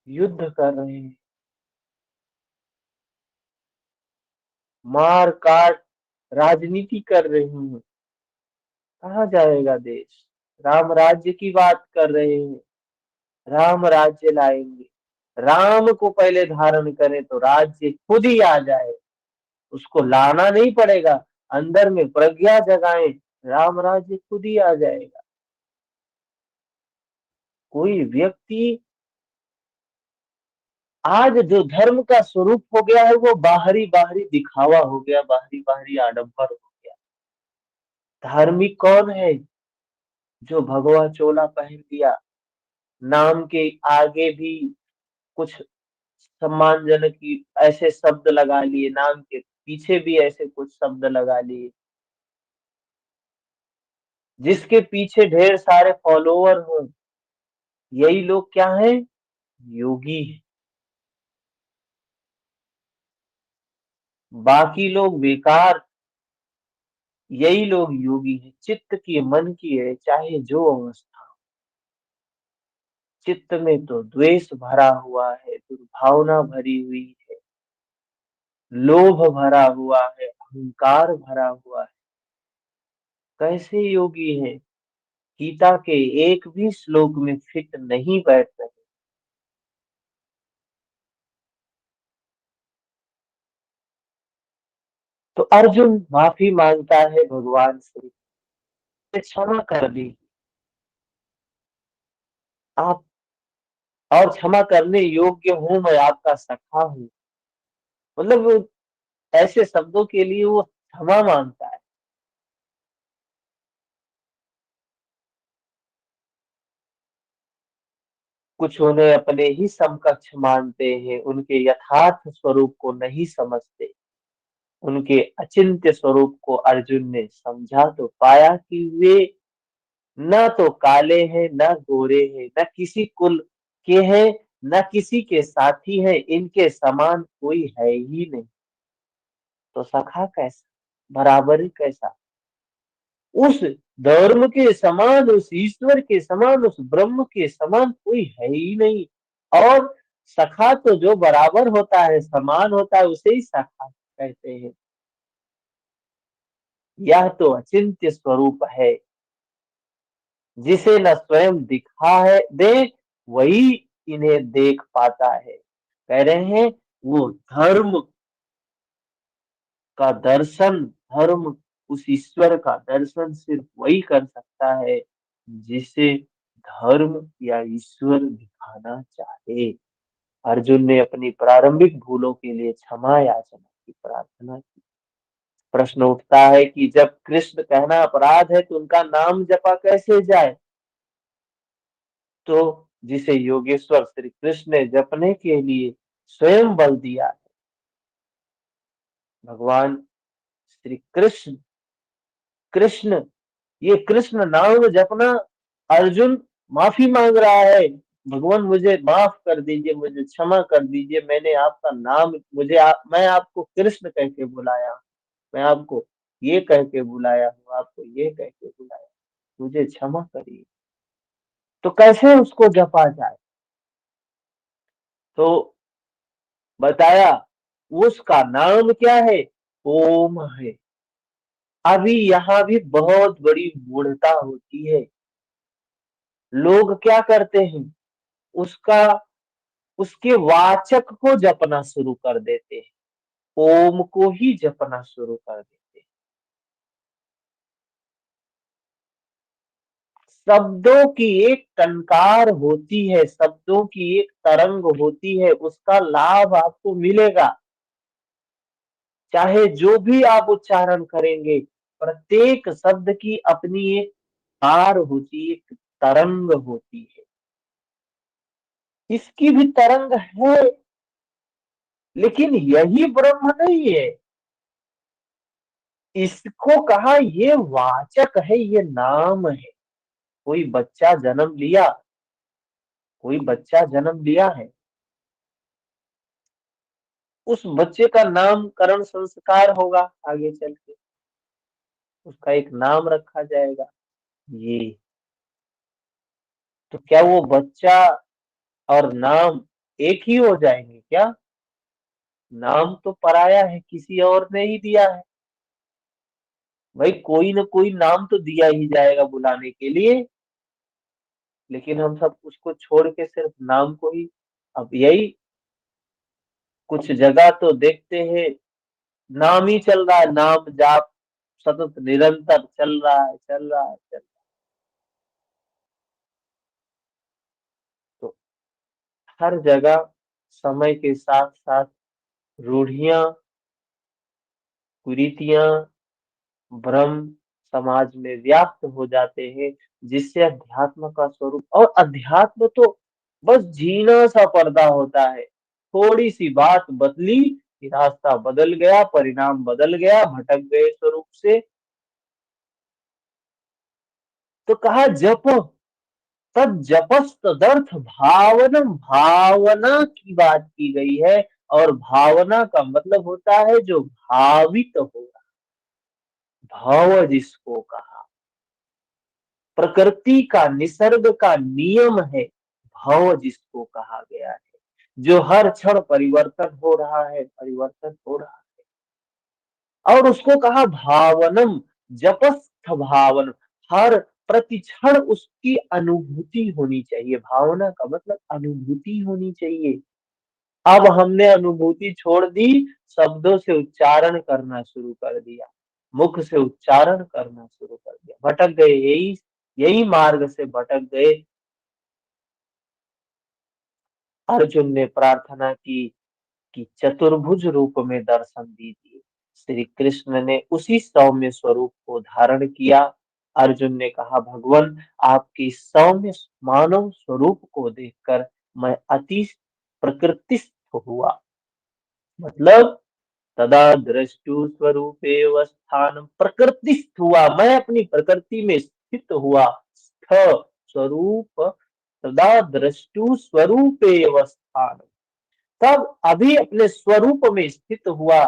Speaker 1: युद्ध कर रहे हैं, मार काट, राजनीति कर रहे हैं। कहाँ जाएगा देश। राम राज्य की बात कर रहे हैं, राम राज्य लाएंगे। राम को पहले धारण करें तो राज्य खुद ही आ जाए, उसको लाना नहीं पड़ेगा। अंदर में प्रज्ञा जगाएं, राम राज्य खुद ही आ जाएगा। कोई व्यक्ति आज जो धर्म का स्वरूप हो गया है, वो बाहरी बाहरी दिखावा हो गया, बाहरी बाहरी आडंबर हो गया। धार्मिक कौन है, जो भगवा चोला पहन लिया, नाम के आगे भी कुछ सम्मानजनक की ऐसे शब्द लगा लिए, नाम के पीछे भी ऐसे कुछ शब्द लगा लिए, जिसके पीछे ढेर सारे फॉलोअर हो। यही लोग क्या है, योगी है। बाकी लोग बेकार, यही लोग योगी हैं। चित्त की मन की है चाहे जो अवस्था, चित्त में तो द्वेष भरा हुआ है, दुर्भावना भरी हुई है, लोभ भरा हुआ है, अहंकार भरा हुआ है। कैसे योगी है? गीता के एक भी श्लोक में फिट नहीं बैठ रहे। तो अर्जुन माफी मांगता है भगवान से, क्षमा कर दी आप, और क्षमा करने योग्य हूं, मैं आपका सखा हूं। मतलब वो ऐसे शब्दों के लिए वो क्षमा मांगता है। कुछ उन्हें अपने ही समकक्ष मानते हैं, उनके यथार्थ स्वरूप को नहीं समझते। उनके अचिंत्य स्वरूप को अर्जुन ने समझा तो पाया कि वे न तो काले हैं, न गोरे हैं, न किसी कुल के हैं, न किसी के साथी हैं, इनके समान कोई है ही नहीं। तो सखा कैसा, बराबरी कैसा? उस धर्म के समान, उस ईश्वर के समान, उस ब्रह्म के समान कोई है ही नहीं। और सखा तो जो बराबर होता है, समान होता है, उसे ही सखा कहते हैं। यह तो अचिंत्य स्वरूप है, जिसे न स्वयं दिखा है दे, वही इन्हें देख पाता है। कह रहे हैं वो धर्म का दर्शन, धर्म उस ईश्वर का दर्शन सिर्फ वही कर सकता है जिसे धर्म या ईश्वर दिखाना चाहे। अर्जुन ने अपनी प्रारंभिक भूलों के लिए क्षमा याचना की, प्रार्थना की। प्रश्न उठता है कि जब कृष्ण कहना अपराध है तो उनका नाम जपा कैसे जाए? तो जिसे योगेश्वर श्री कृष्ण ने जपने के लिए स्वयं बल दिया है, भगवान श्री कृष्ण, कृष्ण, ये कृष्ण नाम जपना, अर्जुन माफी मांग रहा है। भगवान मुझे माफ कर दीजिए, मुझे क्षमा कर दीजिए, मैंने आपका नाम, मैं आपको कृष्ण कह के बुलाया, मैं आपको ये कह के बुलाया हूँ, आपको ये कह के बुलाया, मुझे क्षमा करिए। तो कैसे उसको जपा जाए? तो बताया उसका नाम क्या है? ओम है। अभी यहाँ भी बहुत बड़ी मूढ़ता होती है। लोग क्या करते हैं, उसका, उसके वाचक को जपना शुरू कर देते हैं, ओम को ही जपना शुरू कर देते हैं। शब्दों की एक टंकार होती है, शब्दों की एक तरंग होती है, उसका लाभ आपको मिलेगा। चाहे जो भी आप उच्चारण करेंगे, प्रत्येक शब्द की अपनी एक तार होती है, एक तरंग होती है। इसकी भी तरंग है, लेकिन यही ब्रह्म नहीं है। इसको कहा ये वाचक है, ये नाम है। कोई बच्चा जन्म लिया, कोई बच्चा जन्म लिया है, उस बच्चे का नामकरण संस्कार होगा, आगे चल के उसका एक नाम रखा जाएगा। ये तो क्या वो बच्चा और नाम एक ही हो जाएंगे क्या? नाम तो पराया है, किसी और ने ही दिया है। भाई कोई न कोई नाम तो दिया ही जाएगा बुलाने के लिए, लेकिन हम सब उसको छोड़ के सिर्फ नाम को ही, अब यही कुछ जगह तो देखते हैं नाम ही चल रहा है, नाम जाप सतत निरंतर चल रहा है, चल रहा है, चल रहा है। तो हर जगह समय के साथ साथ रूढ़ियां, कुरीतियां, भ्रम समाज में व्याप्त हो जाते हैं, जिससे अध्यात्म का स्वरूप, और अध्यात्म तो बस जीना सा पर्दा होता है। थोड़ी सी बात बदली कि रास्ता बदल गया, परिणाम बदल गया, भटक गए स्वरूप से। तो कहा जप, तब जपस तदर्थ भावनम, भावना की बात की गई है। और भावना का मतलब होता है जो भावित हो रहा, भाव जिसको कहा, प्रकृति का, निसर्ग का नियम है भाव जिसको कहा गया है, जो हर क्षण परिवर्तन हो रहा है, परिवर्तन हो रहा है। और उसको कहा भावनम, जपस्थ भावन, हर प्रति क्षण उसकी अनुभूति होनी चाहिए। भावना का मतलब अनुभूति होनी चाहिए। अब हमने अनुभूति छोड़ दी, शब्दों से उच्चारण करना शुरू कर दिया, मुख से उच्चारण करना शुरू कर दिया, भटक गए, यही यही मार्ग से भटक गए। अर्जुन ने प्रार्थना की कि चतुर्भुज रूप में दर्शन दीजिए। श्री कृष्ण ने उसी सौम्य स्वरूप को धारण किया। अर्जुन ने कहा, भगवान आपकी सौम्य मानव स्वरूप को देखकर मैं अति प्रकृतिस्थ हुआ। मतलब तदा दृष्टु स्वरूपे वस्थानम, प्रकृतिस्थ हुआ, मैं अपनी प्रकृति में स्थित हुआ। स्थ स्वरूप, तदा दृष्टु स्वरूपे वस्थानम, तब अभी अपने स्वरूप में स्थित हुआ।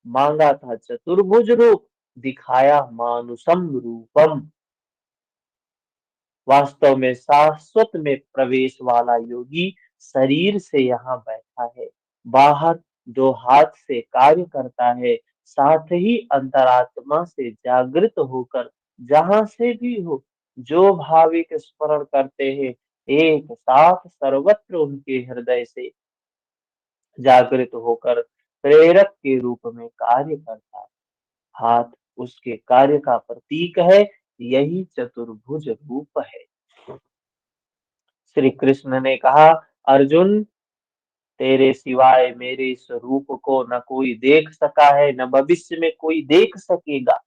Speaker 1: मांगा था चतुर्भुज रूप, दिखाया मानुषम रूपम। वास्तव में शाश्वत में प्रवेश वाला योगी शरीर से यहाँ बैठा है, बाहर दो हाथ से कार्य करता है, साथ ही अंतरात्मा से जागृत होकर जहां से भी हो, जो भाविक स्मरण करते हैं, एक साथ सर्वत्र उनके हृदय से जागृत होकर प्रेरक के रूप में कार्य करता है। हाथ उसके कार्य का प्रतीक है, यही चतुर्भुज रूप है। श्री कृष्ण ने कहा, अर्जुन तेरे सिवाय मेरे इस रूप को न कोई देख सका है, न भविष्य में कोई देख सकेगा।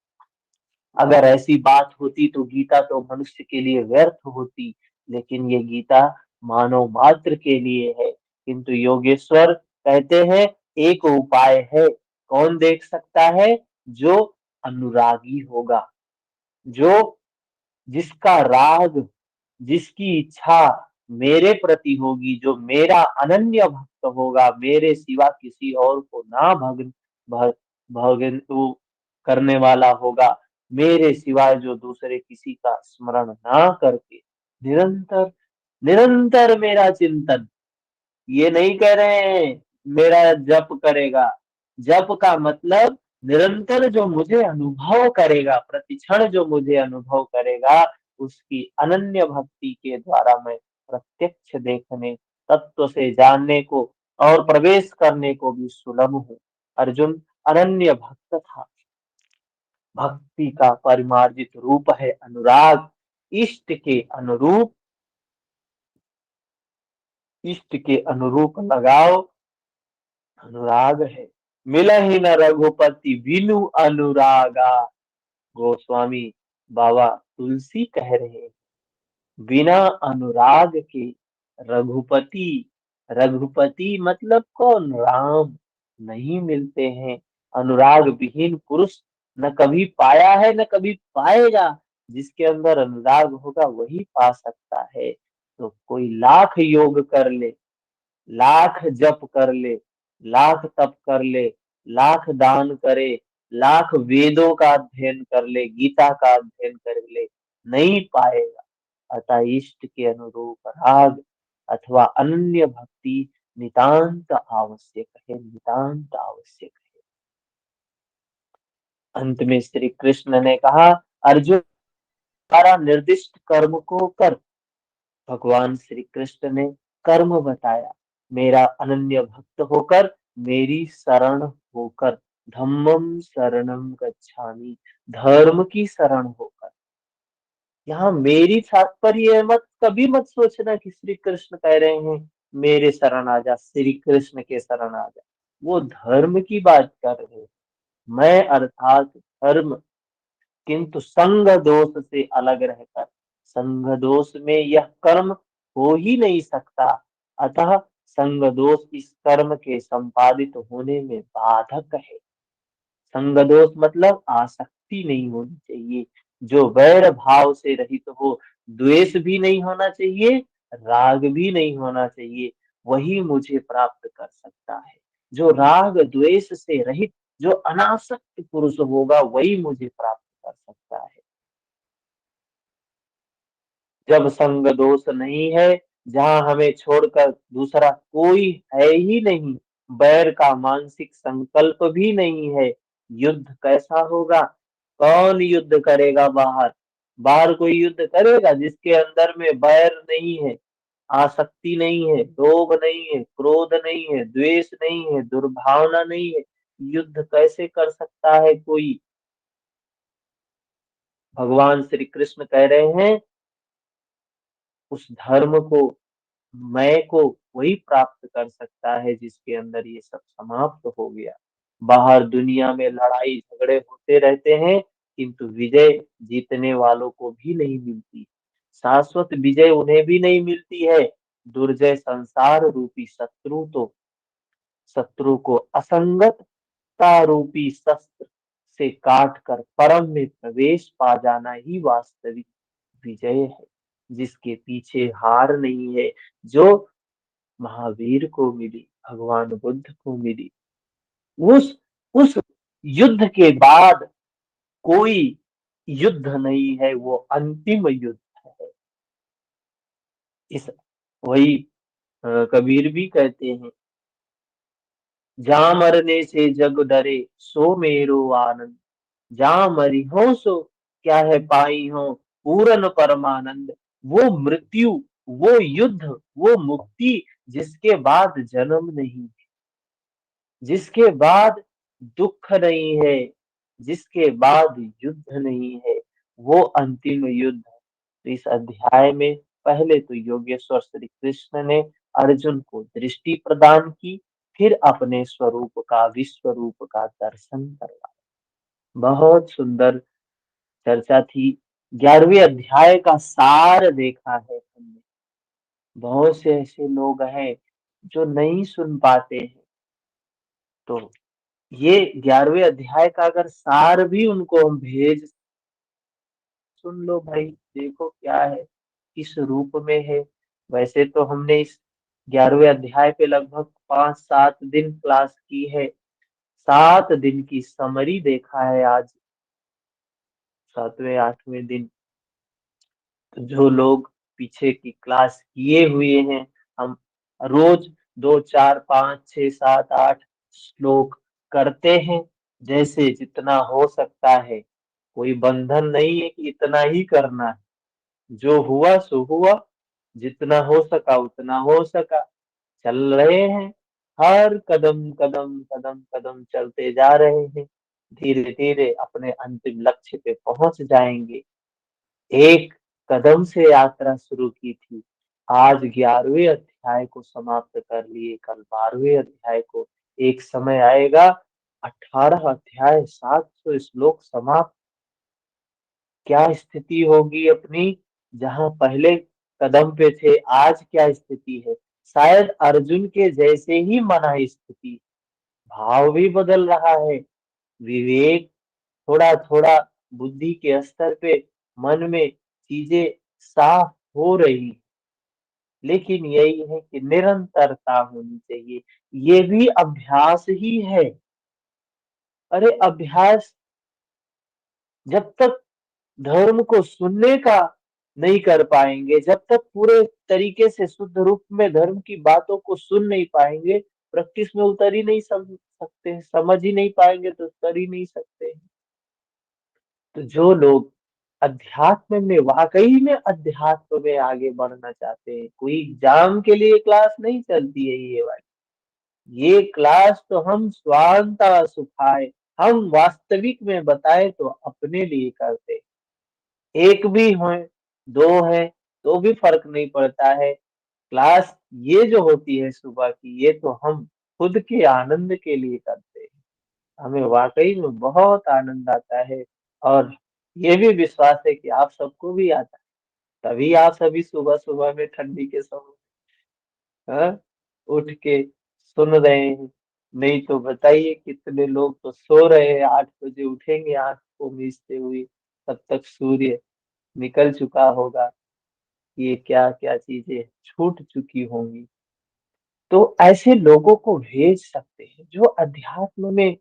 Speaker 1: अगर ऐसी बात होती तो गीता तो मनुष्य के लिए व्यर्थ होती, लेकिन ये गीता मानव मात्र के लिए है। किंतु योगेश्वर कहते हैं एक उपाय है। कौन देख सकता है? जो अनुरागी होगा, जो जिसका राग, जिसकी इच्छा मेरे प्रति होगी, जो मेरा अनन्य भक्त होगा, मेरे सिवा किसी और को ना भगन वो करने वाला होगा, मेरे सिवाय जो दूसरे किसी का स्मरण ना करके निरंतर निरंतर मेरा चिंतन, ये नहीं कह रहे हैं मेरा जप करेगा। जप का मतलब निरंतर जो मुझे अनुभव करेगा, प्रतिक्षण जो मुझे अनुभव करेगा, उसकी अनन्य भक्ति के द्वारा मैं प्रत्यक्ष देखने, तत्व से जानने को और प्रवेश करने को भी सुलभ हूँ। अर्जुन अनन्य भक्त था। भक्ति का परिमार्जित रूप है अनुराग। इष्ट के अनुरूप, इष्ट के अनुरूप लगाओ अनुराग है। मिलहि न रघुपति बिनु अनुरागा, गोस्वामी बाबा तुलसी कह रहे हैं, बिना अनुराग के रघुपति, रघुपति मतलब कौन? राम नहीं मिलते हैं। अनुराग विहीन पुरुष न कभी पाया है न कभी पाएगा। जिसके अंदर अनुराग होगा वही पा सकता है। तो कोई लाख योग कर ले, लाख जप कर ले, लाख तप कर ले, लाख दान करे, लाख वेदों का अध्ययन कर ले, गीता का अध्ययन कर ले, नहीं पाएगा। अतः इष्ट के अनुरूप राग अथवा अनन्य भक्ति नितांत आवश्यक है, नितांत आवश्यक है। अंत में श्री कृष्ण ने कहा, अर्जुन द्वारा निर्दिष्ट कर्म को कर। भगवान श्री कृष्ण ने कर्म बताया। मेरा अनन्य भक्त होकर, मेरी शरण होकर, धम्मम शरणम गच्छामि, धर्म की शरण होकर। यहाँ मेरी तात्पर्य मत कभी मत सोचना कि श्री कृष्ण कह रहे हैं मेरे शरण आ जा, श्री कृष्ण के शरण आ जा। वो धर्म की बात कर रहे हैं। मैं अर्थात धर्म, किंतु संग दोष से अलग रहकर। संग दोष में यह कर्म हो ही नहीं सकता। अतः संग दोष इस कर्म के संपादित होने में बाधक है। संग दोष मतलब आसक्ति नहीं होनी चाहिए, जो वैर भाव से रहित हो। द्वेष भी नहीं होना चाहिए, राग भी नहीं होना चाहिए, वही मुझे प्राप्त कर सकता है। जो राग द्वेष से रहित, जो अनासक्त पुरुष होगा, वही मुझे प्राप्त कर सकता है। जब संग दोष नहीं है, जहाँ हमें छोड़कर दूसरा कोई है ही नहीं, बैर का मानसिक संकल्प भी नहीं है, युद्ध कैसा होगा? कौन युद्ध करेगा बाहर? बाहर कोई युद्ध करेगा जिसके अंदर में बैर नहीं है, आसक्ति नहीं है, लोभ नहीं है, क्रोध नहीं है, द्वेष नहीं है, दुर्भावना नहीं है, युद्ध कैसे कर सकता है कोई? भगवान श्री कृष्ण कह रहे हैं उस धर्म को, मैं को वही प्राप्त कर सकता है जिसके अंदर ये सब समाप्त हो गया। बाहर दुनिया में लड़ाई झगड़े होते रहते हैं, किंतु विजय जीतने वालों को भी नहीं मिलती, शाश्वत विजय उन्हें भी नहीं मिलती है। दुर्जय संसार रूपी शत्रु को असंगतता रूपी शस्त्र से काट कर परम में प्रवेश पा जाना ही वास्तविक विजय है, जिसके पीछे हार नहीं है, जो महावीर को मिली, भगवान बुद्ध को मिली। उस युद्ध के बाद कोई युद्ध नहीं है, वो अंतिम युद्ध है। इस वही कबीर भी कहते हैं, जा मरने से जग डरे सो मेरो आनंद, जा मरी हो सो क्या है पाई हो पूरन परमानंद। वो मृत्यु, वो युद्ध, वो मुक्ति जिसके बाद जन्म नहीं, जिसके बाद दुख नहीं है, जिसके बाद युद्ध नहीं है, वो अंतिम युद्ध है। तो इस अध्याय में पहले तो योगेश्वर श्री कृष्ण ने अर्जुन को दृष्टि प्रदान की, फिर अपने स्वरूप का, विश्व रूप का दर्शन करवाया। बहुत सुंदर चर्चा थी। 11वें अध्याय का सार देखा है हमने। बहुत से ऐसे लोग हैं जो नहीं सुन पाते हैं, तो ये 11वें अध्याय का अगर सार भी उनको हम भेज, सुन लो भाई, देखो क्या है, किस रूप में है। वैसे तो हमने इस 11वें अध्याय पे लगभग 5-7 दिन क्लास की है, 7 दिन की समरी देखा है, आज 7वें 8वें दिन। तो जो लोग पीछे की क्लास किए हुए हैं, हम रोज 2 4 5 6 7 8 श्लोक करते हैं, जैसे जितना हो सकता है। कोई बंधन नहीं है कि इतना ही करना है, जो हुआ सो हुआ, जितना हो सका उतना हो सका, चल रहे हैं, हर कदम कदम कदम कदम चलते जा रहे हैं, धीरे धीरे अपने अंतिम लक्ष्य पे पहुंच जाएंगे। एक कदम से यात्रा शुरू की थी, आज 11वें अध्याय को समाप्त कर लिए, कल 12वें अध्याय को। एक समय आएगा 18 अध्याय 700 श्लोक समाप्त, क्या स्थिति होगी अपनी? जहां पहले कदम पे थे, आज क्या स्थिति है? शायद अर्जुन के जैसे ही मना स्थिति, भाव भी बदल रहा है, विवेक थोड़ा थोड़ा बुद्धि के स्तर पे मन में चीजें साफ हो रही, लेकिन यही है कि निरंतरता होनी चाहिए। ये भी अभ्यास ही है। अरे अभ्यास, जब तक धर्म को सुनने का नहीं कर पाएंगे, जब तक पूरे तरीके से शुद्ध रूप में धर्म की बातों को सुन नहीं पाएंगे, प्रैक्टिस में उतर ही नहीं सकते, समझ ही नहीं पाएंगे तो कर ही नहीं सकते। तो जो लोग अध्यात्म में, वाकई में अध्यात्म में आगे बढ़ना चाहते हैं, कोई एग्जाम के लिए क्लास नहीं चलती है ये वाली। ये क्लास तो हम स्वांता सुखाए, हम वास्तविक में बताए तो अपने लिए करते, एक भी हो, दो है तो भी फर्क नहीं पड़ता है। क्लास ये जो होती है सुबह की, ये तो हम खुद के आनंद के लिए करते हैं, हमें वाकई में बहुत आनंद आता है। और ये भी विश्वास है कि आप सबको भी आता है, तभी आप सभी सुबह सुबह में ठंडी के समय, हाँ, उठ के सुन रहे हैं। नहीं तो बताइए, कितने लोग तो सो रहे हैं, 8 बजे उठेंगे आंख को मीचते हुए, तब तक सूर्य निकल चुका होगा, ये क्या क्या चीजें छूट चुकी होंगी। तो ऐसे लोगों को भेज सकते हैं जो अध्यात्म में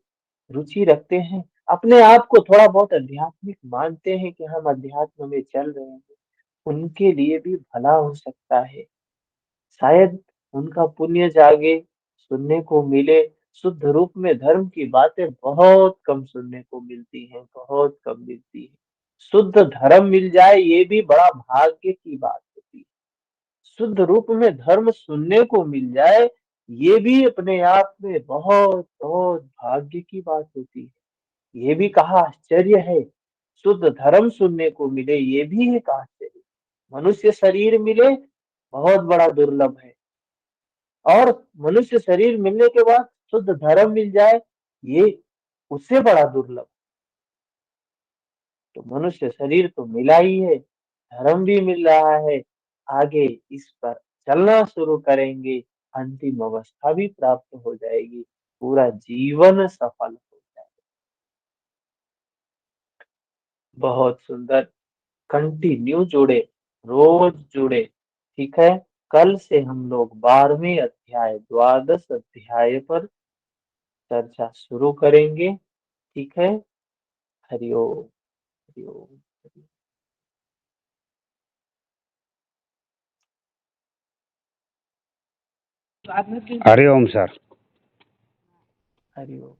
Speaker 1: रुचि रखते हैं, अपने आप को थोड़ा बहुत आध्यात्मिक मानते हैं कि हम अध्यात्म में चल रहे हैं, उनके लिए भी भला हो सकता है। शायद उनका पुण्य जागे, सुनने को मिले। शुद्ध रूप में धर्म की बातें बहुत कम सुनने को मिलती हैं, बहुत कम मिलती है। शुद्ध धर्म मिल जाए ये भी बड़ा भाग्य की बात होती है। शुद्ध रूप में धर्म सुनने को मिल जाए ये भी अपने आप में बहुत बहुत भाग्य की बात होती है। ये भी कहा आश्चर्य है, शुद्ध धर्म सुनने को मिले ये भी एक आश्चर्य। मनुष्य शरीर मिले बहुत बड़ा दुर्लभ है, और मनुष्य शरीर मिलने के बाद शुद्ध धर्म मिल जाए ये उससे बड़ा दुर्लभ। तो मनुष्य शरीर तो मिला ही है, धर्म भी मिल रहा है, आगे इस पर चलना शुरू करेंगे, अंतिम अवस्था भी प्राप्त हो जाएगी, पूरा जीवन सफल हो जाएगा। बहुत सुंदर। कंटिन्यू जुड़े, रोज जुड़े। ठीक है, कल से हम लोग 12वें अध्याय, द्वादश अध्याय पर चर्चा शुरू करेंगे। ठीक है, हरिओम हरिओम।
Speaker 5: हरिओम सर।
Speaker 1: हरिओम।